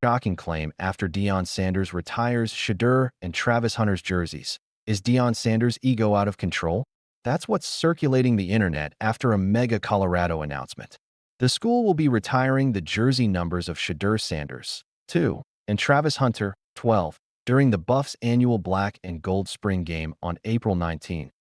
shocking claim after Deion Sanders retires Shedeur and Travis Hunter's jerseys. Is Deion Sanders' ego out of control? That's what's circulating the internet after a mega Colorado announcement. The school will be retiring the jersey numbers of Shedeur Sanders, 2, and Travis Hunter, 12, during the Buffs' annual Black and Gold Spring Game on April 19.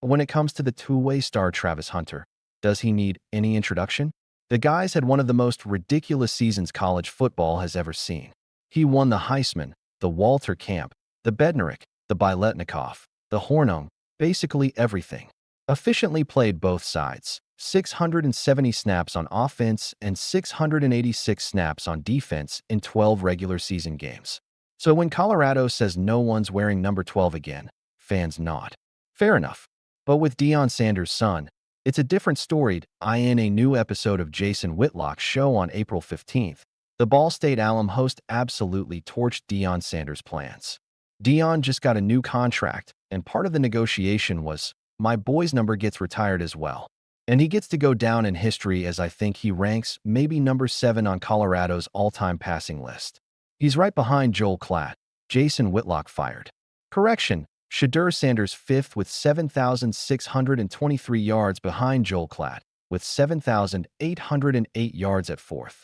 When it comes to the two-way star Travis Hunter, does he need any introduction? The guy's had one of the most ridiculous seasons college football has ever seen. He won the Heisman, the Walter Camp, the Bednarik, the Biletnikoff, the Hornung, basically everything. Efficiently played both sides, 670 snaps on offense and 686 snaps on defense in 12 regular season games. So when Colorado says no one's wearing number 12 again, fans nod. Fair enough. But with Deion Sanders' son, it's a different story. In a new episode of Jason Whitlock's show on April 15th, the Ball State alum host absolutely torched Deion Sanders' plans. Deion just got a new contract, and part of the negotiation was, my boy's number gets retired as well. And he gets to go down in history as I think he ranks maybe number 7 on Colorado's all-time passing list. He's right behind Joel Klatt. Jason Whitlock fired. Correction, Shedeur Sanders 5th with 7,623 yards behind Joel Klatt, with 7,808 yards at 4th.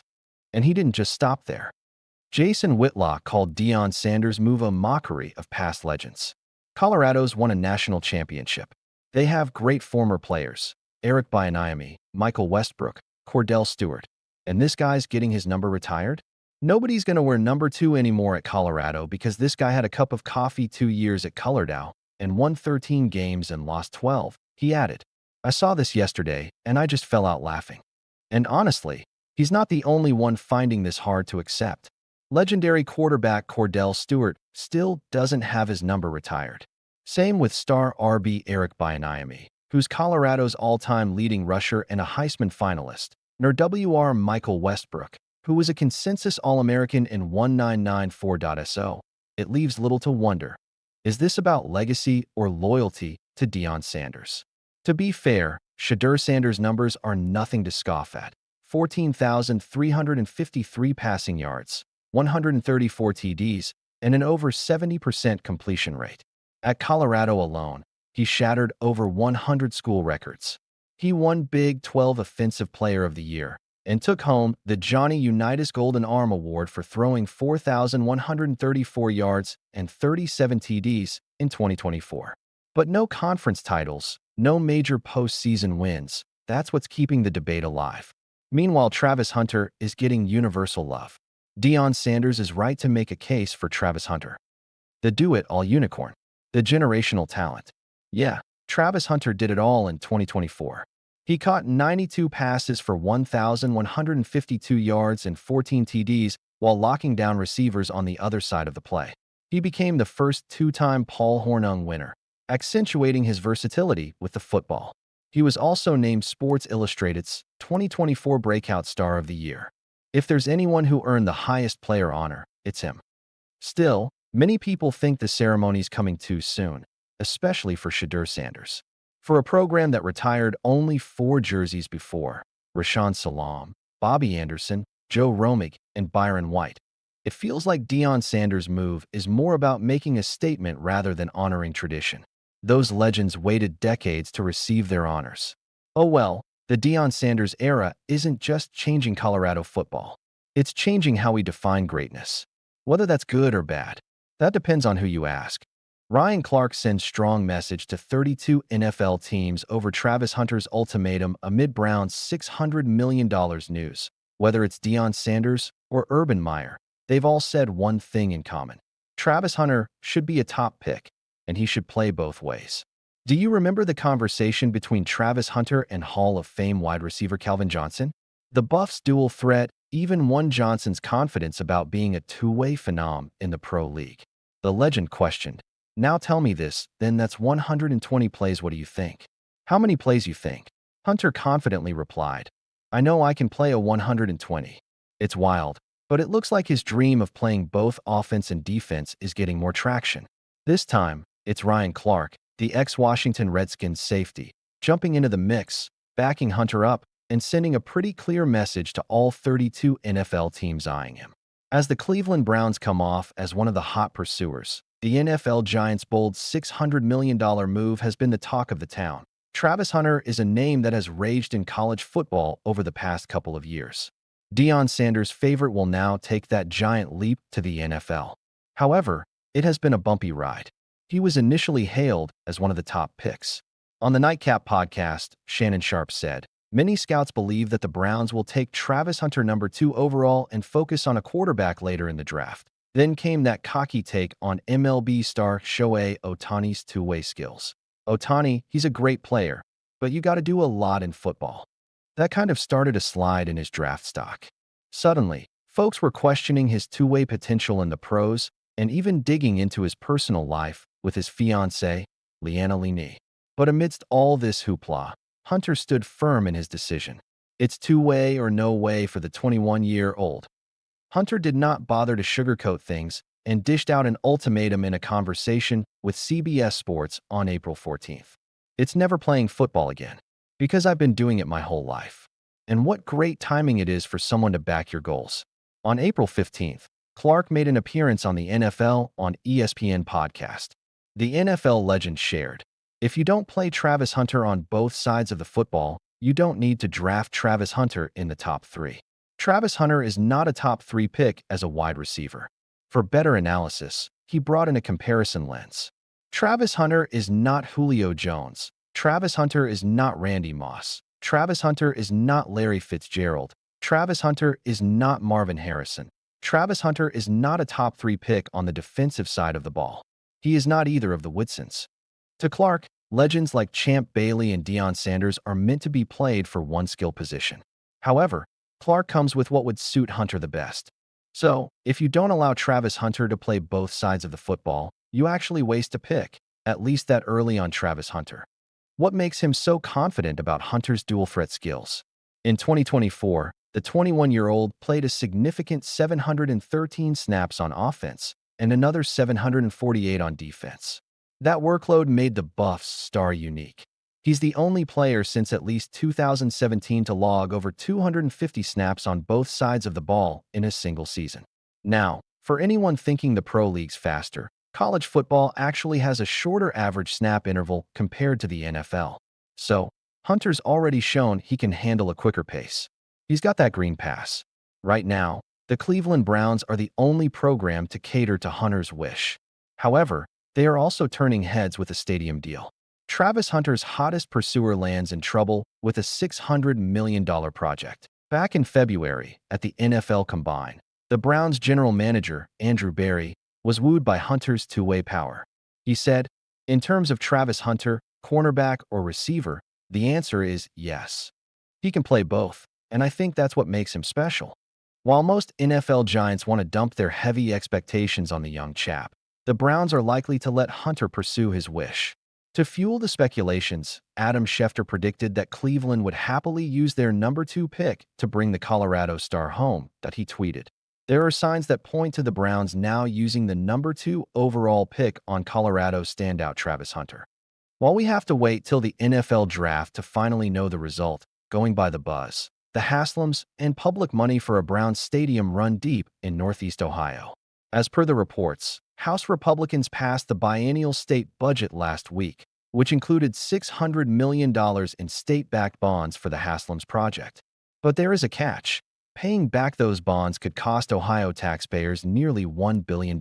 And he didn't just stop there. Jason Whitlock called Deion Sanders' move a mockery of past legends. Colorado's won a national championship. They have great former players, Eric Bieniemy, Michael Westbrook, Cordell Stewart. And this guy's getting his number retired? Nobody's going to wear number 2 anymore at Colorado because this guy had a cup of coffee 2 years at Colorado and won 13 games and lost 12, he added. I saw this yesterday and I just fell out laughing. And honestly, he's not the only one finding this hard to accept. Legendary quarterback Cordell Stewart still doesn't have his number retired. Same with star RB Eric Bieniemy, who's Colorado's all-time leading rusher and a Heisman finalist, nor WR Michael Westbrook, who was a consensus All-American in 1994.so. It leaves little to wonder. Is this about legacy or loyalty to Deion Sanders? To be fair, Shedeur Sanders' numbers are nothing to scoff at. 14,353 passing yards, 134 TDs, and an over 70% completion rate. At Colorado alone, he shattered over 100 school records. He won Big 12 Offensive Player of the Year and took home the Johnny Unitas Golden Arm Award for throwing 4,134 yards and 37 TDs in 2024. But no conference titles, no major postseason wins. That's what's keeping the debate alive. Meanwhile, Travis Hunter is getting universal love. Deion Sanders is right to make a case for Travis Hunter. The do-it-all unicorn. The generational talent. Yeah, Travis Hunter did it all in 2024. He caught 92 passes for 1,152 yards and 14 TDs while locking down receivers on the other side of the play. He became the first 2-time Paul Hornung winner, accentuating his versatility with the football. He was also named Sports Illustrated's 2024 Breakout Star of the Year. If there's anyone who earned the highest player honor, it's him. Still, many people think the ceremony's coming too soon, especially for Shedeur Sanders. For a program that retired only 4 jerseys before, Rashawn Salaam, Bobby Anderson, Joe Romig, and Byron White, it feels like Deion Sanders' move is more about making a statement rather than honoring tradition. Those legends waited decades to receive their honors. Oh well, the Deion Sanders era isn't just changing Colorado football. It's changing how we define greatness. Whether that's good or bad, that depends on who you ask. Ryan Clark sends strong message to 32 NFL teams over Travis Hunter's ultimatum amid Brown's $600 million news. Whether it's Deion Sanders or Urban Meyer, they've all said one thing in common. Travis Hunter should be a top pick, and he should play both ways. Do you remember the conversation between Travis Hunter and Hall of Fame wide receiver Calvin Johnson? The Buffs' dual threat even won Johnson's confidence about being a two-way phenom in the pro league. The legend questioned, "Now tell me this, then that's 120 plays, what do you think? How many plays you think?" Hunter confidently replied, "I know I can play a 120. It's wild, but it looks like his dream of playing both offense and defense is getting more traction." This time, it's Ryan Clark, the ex-Washington Redskins safety, jumping into the mix, backing Hunter up, and sending a pretty clear message to all 32 NFL teams eyeing him. As the Cleveland Browns come off as one of the hot pursuers, the NFL Giants' bold $600 million move has been the talk of the town. Travis Hunter is a name that has raged in college football over the past couple of years. Deion Sanders' favorite will now take that giant leap to the NFL. However, it has been a bumpy ride. He was initially hailed as one of the top picks. On the Nightcap podcast, Shannon Sharpe said, "Many scouts believe that the Browns will take Travis Hunter number 2 overall and focus on a quarterback later in the draft." Then came that cocky take on MLB star Shohei Ohtani's two-way skills. Ohtani, he's a great player, but you got to do a lot in football. That kind of started a slide in his draft stock. Suddenly, folks were questioning his two-way potential in the pros and even digging into his personal life with his fiancée, Leanna Lini. But amidst all this hoopla, Hunter stood firm in his decision. It's two-way or no way for the 21-year-old. Hunter did not bother to sugarcoat things and dished out an ultimatum in a conversation with CBS Sports on April 14th. "It's never playing football again, because I've been doing it my whole life. And what great timing it is for someone to back your goals." On April 15th, Clark made an appearance on the NFL on ESPN podcast. The NFL legend shared, "If you don't play Travis Hunter on both sides of the football, you don't need to draft Travis Hunter in the top 3. Travis Hunter is not a top 3 pick as a wide receiver." For better analysis, he brought in a comparison lens. Travis Hunter is not Julio Jones. Travis Hunter is not Randy Moss. Travis Hunter is not Larry Fitzgerald. Travis Hunter is not Marvin Harrison. Travis Hunter is not a top 3 pick on the defensive side of the ball. He is not either of the Whitsons. To Clark, legends like Champ Bailey and Deion Sanders are meant to be played for one skill position. However, Clark comes with what would suit Hunter the best. So, if you don't allow Travis Hunter to play both sides of the football, you actually waste a pick, at least that early on Travis Hunter. What makes him so confident about Hunter's dual-threat skills? In 2024, the 21-year-old played a significant 713 snaps on offense and another 748 on defense. That workload made the Buffs' star unique. He's the only player since at least 2017 to log over 250 snaps on both sides of the ball in a single season. Now, for anyone thinking the pro league's faster, college football actually has a shorter average snap interval compared to the NFL. So, Hunter's already shown he can handle a quicker pace. He's got that green pass. Right now, the Cleveland Browns are the only program to cater to Hunter's wish. However, they are also turning heads with a stadium deal. Travis Hunter's hottest pursuer lands in trouble with a $600 million project. Back in February, at the NFL Combine, the Browns' general manager, Andrew Berry, was wooed by Hunter's two-way power. He said, "In terms of Travis Hunter, cornerback or receiver, the answer is yes. He can play both, and I think that's what makes him special." While most NFL giants want to dump their heavy expectations on the young chap, the Browns are likely to let Hunter pursue his wish. To fuel the speculations, Adam Schefter predicted that Cleveland would happily use their number 2 pick to bring the Colorado star home, that he tweeted. There are signs that point to the Browns now using the number 2 overall pick on Colorado's standout Travis Hunter. While we have to wait till the NFL draft to finally know the result, going by the buzz, the Haslams and public money for a Browns stadium run deep in Northeast Ohio. As per the reports, House Republicans passed the biennial state budget last week, which included $600 million in state-backed bonds for the Haslams project. But there is a catch. Paying back those bonds could cost Ohio taxpayers nearly $1 billion.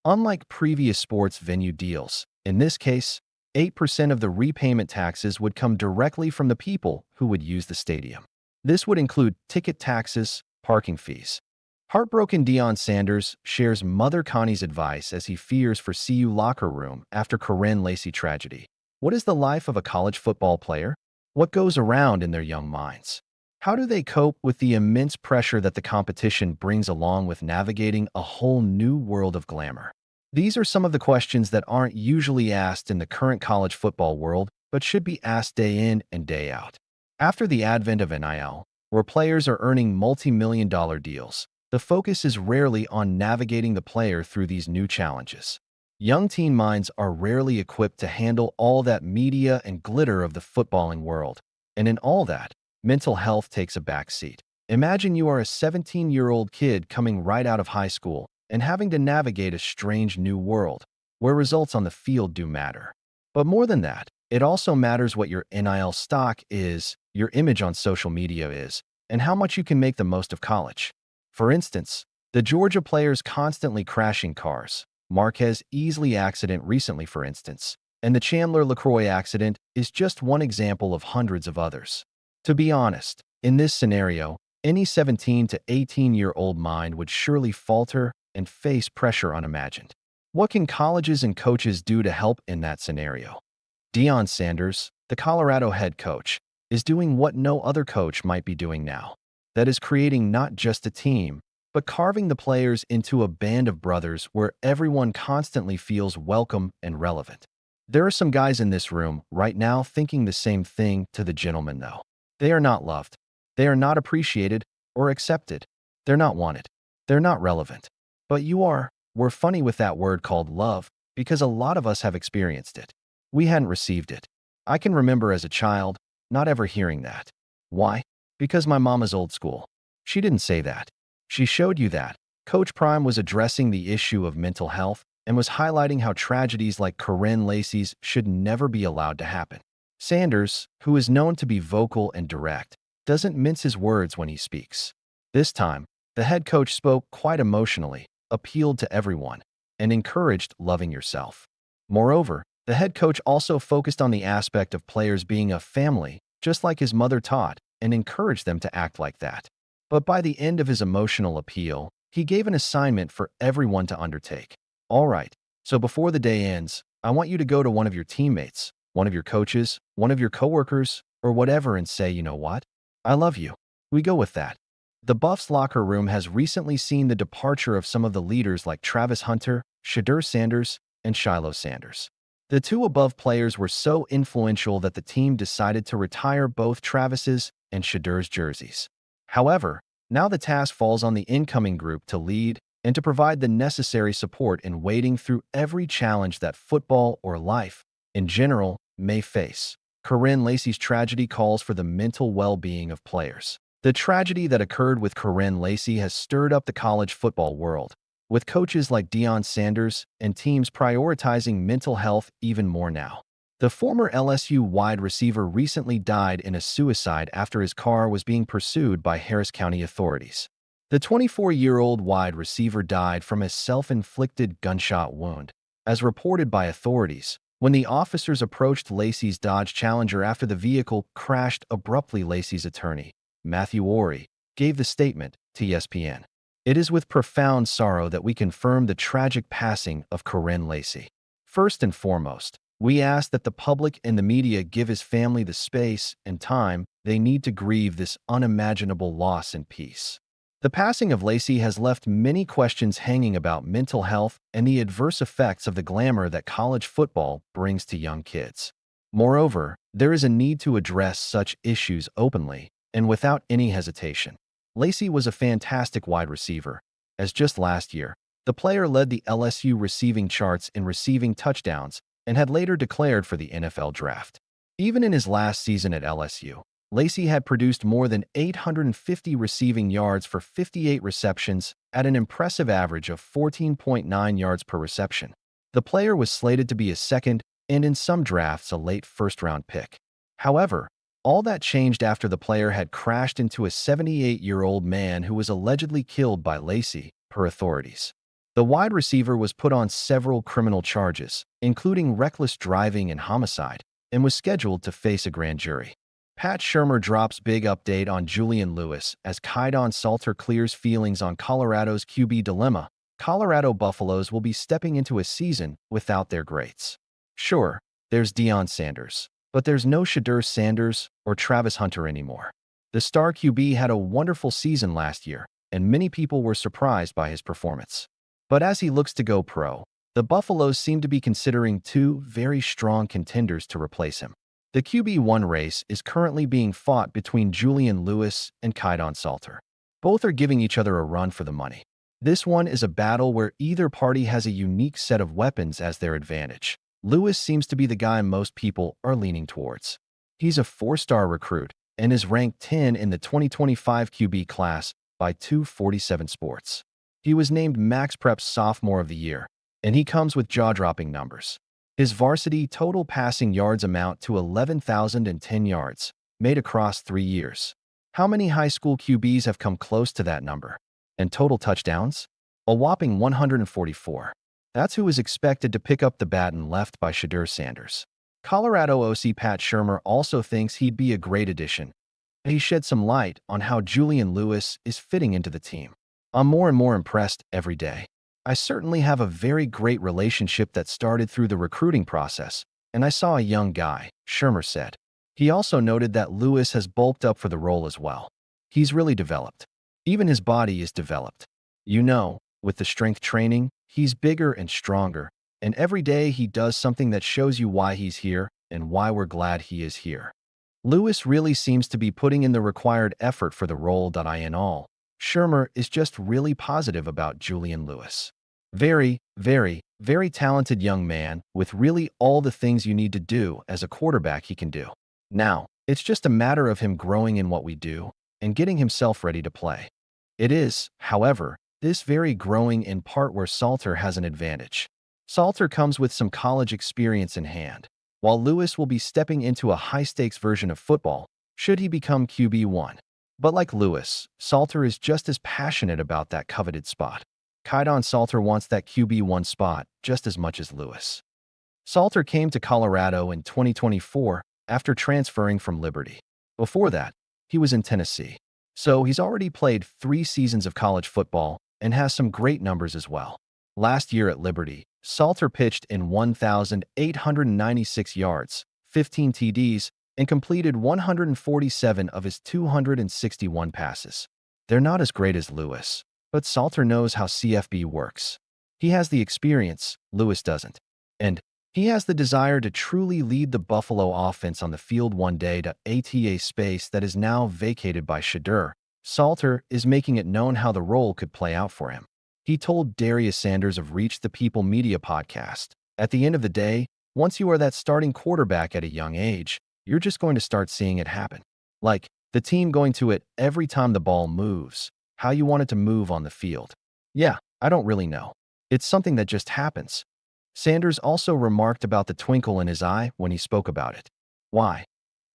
Unlike previous sports venue deals, in this case, 8% of the repayment taxes would come directly from the people who would use the stadium. This would include ticket taxes, parking fees. Heartbroken Deion Sanders shares Mother Connie's advice as he fears for CU locker room after Karen Lacey tragedy. What is the life of a college football player? What goes around in their young minds? How do they cope with the immense pressure that the competition brings along with navigating a whole new world of glamour? These are some of the questions that aren't usually asked in the current college football world, but should be asked day in and day out. After the advent of NIL, where players are earning multi-million-dollar deals, the focus is rarely on navigating the player through these new challenges. Young teen minds are rarely equipped to handle all that media and glitter of the footballing world, and in all that, mental health takes a backseat. Imagine you are a 17-year-old kid coming right out of high school and having to navigate a strange new world where results on the field do matter. But more than that, it also matters what your NIL stock is, your image on social media is, and how much you can make the most of college. For instance, the Georgia players constantly crashing cars, Marquez Easley accident recently for instance, and the Chandler LaCroix accident is just one example of hundreds of others. To be honest, in this scenario, any 17 to 18-year-old mind would surely falter and face pressure unimagined. What can colleges and coaches do to help in that scenario? Deion Sanders, the Colorado head coach, is doing what no other coach might be doing now. That is creating not just a team, but carving the players into a band of brothers where everyone constantly feels welcome and relevant. There are some guys in this room right now thinking the same thing to the gentleman though. They are not loved. They are not appreciated or accepted. They're not wanted. They're not relevant. But you are. We're funny with that word called love because a lot of us have experienced it. We hadn't received it. I can remember as a child not ever hearing that. Why? Because my mom is old school. She didn't say that. She showed you that. Coach Prime was addressing the issue of mental health and was highlighting how tragedies like Corinne Lacey's should never be allowed to happen. Sanders, who is known to be vocal and direct, doesn't mince his words when he speaks. This time, the head coach spoke quite emotionally, appealed to everyone, and encouraged loving yourself. Moreover, the head coach also focused on the aspect of players being a family, just like his mother taught, and encouraged them to act like that. But by the end of his emotional appeal, he gave an assignment for everyone to undertake. All right, so before the day ends, I want you to go to one of your teammates, one of your coaches, one of your coworkers, or whatever and say, you know what? I love you. We go with that. The Buffs locker room has recently seen the departure of some of the leaders like Travis Hunter, Shedeur Sanders, and Shiloh Sanders. The two above players were so influential that the team decided to retire both Travis's and Shedeur's jerseys. However, now the task falls on the incoming group to lead and to provide the necessary support in wading through every challenge that football or life, in general, may face. Corinne Lacey's tragedy calls for the mental well-being of players. The tragedy that occurred with Corinne Lacey has stirred up the college football world, with coaches like Deion Sanders and teams prioritizing mental health even more now. The former LSU wide receiver recently died in a suicide after his car was being pursued by Harris County authorities. The 24-year-old wide receiver died from a self-inflicted gunshot wound, as reported by authorities, when the officers approached Lacey's Dodge Challenger after the vehicle crashed abruptly. Lacey's attorney, Matthew Ory, gave the statement to ESPN. It is with profound sorrow that we confirm the tragic passing of Corinne Lacey. First and foremost, we ask that the public and the media give his family the space and time they need to grieve this unimaginable loss in peace. The passing of Lacey has left many questions hanging about mental health and the adverse effects of the glamour that college football brings to young kids. Moreover, there is a need to address such issues openly and without any hesitation. Lacey was a fantastic wide receiver, as just last year, the player led the LSU receiving charts in receiving touchdowns and had later declared for the NFL draft. Even in his last season at LSU, Lacey had produced more than 850 receiving yards for 58 receptions at an impressive average of 14.9 yards per reception. The player was slated to be a second and in some drafts a late first-round pick. However, all that changed after the player had crashed into a 78-year-old man who was allegedly killed by Lacey, per authorities. The wide receiver was put on several criminal charges, including reckless driving and homicide, and was scheduled to face a grand jury. Pat Shurmur drops big update on Julian Lewis as Kydon Salter clears feelings on Colorado's QB dilemma. Colorado Buffaloes will be stepping into a season without their greats. Sure, there's Deion Sanders, but there's no Shedeur Sanders or Travis Hunter anymore. The star QB had a wonderful season last year, and many people were surprised by his performance. But as he looks to go pro, the Buffaloes seem to be considering two very strong contenders to replace him. The QB1 race is currently being fought between Julian Lewis and Kydon Salter. Both are giving each other a run for the money. This one is a battle where either party has a unique set of weapons as their advantage. Lewis seems to be the guy most people are leaning towards. He's a four-star recruit, and is ranked 10 in the 2025 QB class by 247 Sports. He was named Max Prep's Sophomore of the Year, and he comes with jaw-dropping numbers. His varsity total passing yards amount to 11,010 yards, made across 3 years. How many high school QBs have come close to that number? And total touchdowns? A whopping 144. That's who is expected to pick up the baton left by Shedeur Sanders. Colorado OC Pat Shurmur also thinks he'd be a great addition. He shed some light on how Julian Lewis is fitting into the team. I'm more and more impressed every day. I certainly have a very great relationship that started through the recruiting process, and I saw a young guy, Shurmur said. He also noted that Lewis has bulked up for the role as well. He's really developed. Even his body is developed. You know, with the strength training, he's bigger and stronger, and every day he does something that shows you why he's here and why we're glad he is here. Lewis really seems to be putting in the required effort for the role. In all, Shurmur is just really positive about Julian Lewis. Very, very, very talented young man with really all the things you need to do as a quarterback he can do. Now, it's just a matter of him growing in what we do and getting himself ready to play. It is, however, this very growing in part where Salter has an advantage. Salter comes with some college experience in hand, while Lewis will be stepping into a high-stakes version of football should he become QB1. But like Lewis, Salter is just as passionate about that coveted spot. Kaidon Salter wants that QB1 spot just as much as Lewis. Salter came to Colorado in 2024 after transferring from Liberty. Before that, he was in Tennessee. So he's already played 3 seasons of college football and has some great numbers as well. Last year at Liberty, Salter pitched in 1,896 yards, 15 TDs, and completed 147 of his 261 passes. They're not as great as Lewis, but Salter knows how CFB works. He has the experience, Lewis doesn't. And he has the desire to truly lead the Buffalo offense on the field one day to ATA space that is now vacated by Shedeur. Salter is making it known how the role could play out for him. He told Darius Sanders of Reach the People Media podcast, "At the end of the day, once you are that starting quarterback at a young age, you're just going to start seeing it happen. Like, the team going to it every time the ball moves, how you want it to move on the field. Yeah, I don't really know. It's something that just happens." Sanders also remarked about the twinkle in his eye when he spoke about it. Why?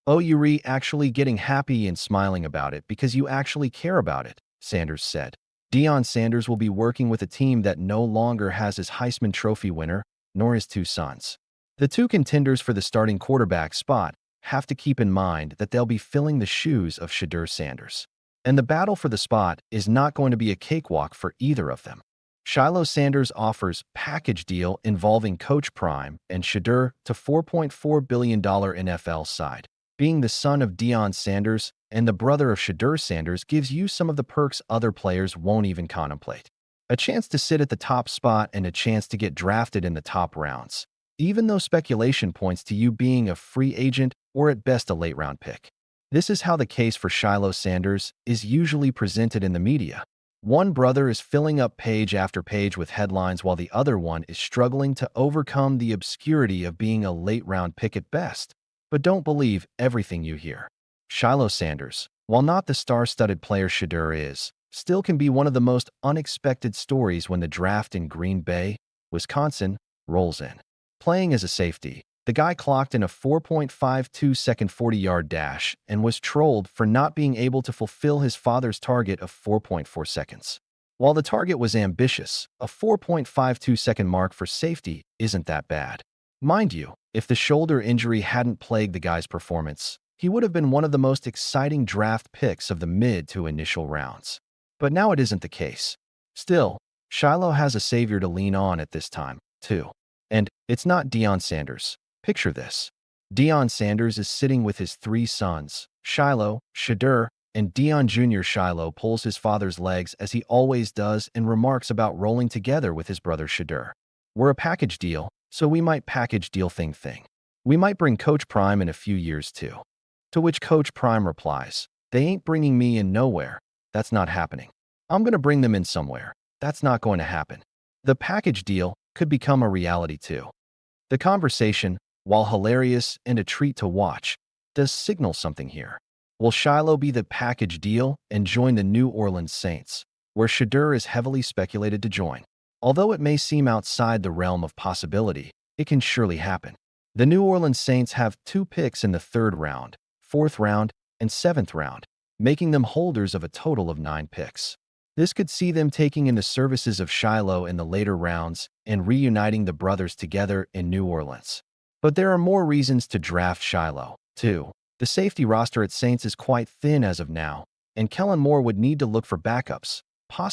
Oh, you're actually getting happy and smiling about it because you actually care about it, Sanders said. Deion Sanders will be working with a team that no longer has his Heisman Trophy winner, nor his 2 sons. The 2 contenders for the starting quarterback spot have to keep in mind that they'll be filling the shoes of Shedeur Sanders. And the battle for the spot is not going to be a cakewalk for either of them. Shiloh Sanders offers package deal involving Coach Prime and Shedeur to $4.4 billion NFL side. Being the son of Deion Sanders and the brother of Shedeur Sanders gives you some of the perks other players won't even contemplate. A chance to sit at the top spot and a chance to get drafted in the top rounds, even though speculation points to you being a free agent or at best a late-round pick. This is how the case for Shiloh Sanders is usually presented in the media. One brother is filling up page after page with headlines while the other one is struggling to overcome the obscurity of being a late-round pick at best. But don't believe everything you hear. Shiloh Sanders, while not the star-studded player Shedeur is, still can be one of the most unexpected stories when the draft in Green Bay, Wisconsin, rolls in. Playing as a safety, the guy clocked in a 4.52-second 40-yard dash and was trolled for not being able to fulfill his father's target of 4.4 seconds. While the target was ambitious, a 4.52-second mark for safety isn't that bad. Mind you, if the shoulder injury hadn't plagued the guy's performance, he would have been one of the most exciting draft picks of the mid to initial rounds. But now it isn't the case. Still, Shiloh has a savior to lean on at this time, too. And it's not Deion Sanders. Picture this. Deion Sanders is sitting with his 3 sons, Shiloh, Shedeur, and Deion Jr. Shiloh pulls his father's legs as he always does and remarks about rolling together with his brother Shedeur. "We're a package deal, so we might package deal thing. We might bring Coach Prime in a few years too." To which Coach Prime replies, "They ain't bringing me in nowhere. That's not happening. I'm going to bring them in somewhere. That's not going to happen." The package deal could become a reality too. The conversation, while hilarious and a treat to watch, does signal something here. Will Shiloh be the package deal and join the New Orleans Saints, where Shedeur is heavily speculated to join? Although it may seem outside the realm of possibility, it can surely happen. The New Orleans Saints have 2 picks in the 3rd round, 4th round, and 7th round, making them holders of a total of 9 picks. This could see them taking in the services of Shiloh in the later rounds and reuniting the brothers together in New Orleans. But there are more reasons to draft Shiloh, too. The safety roster at Saints is quite thin as of now, and Kellen Moore would need to look for backups, possibly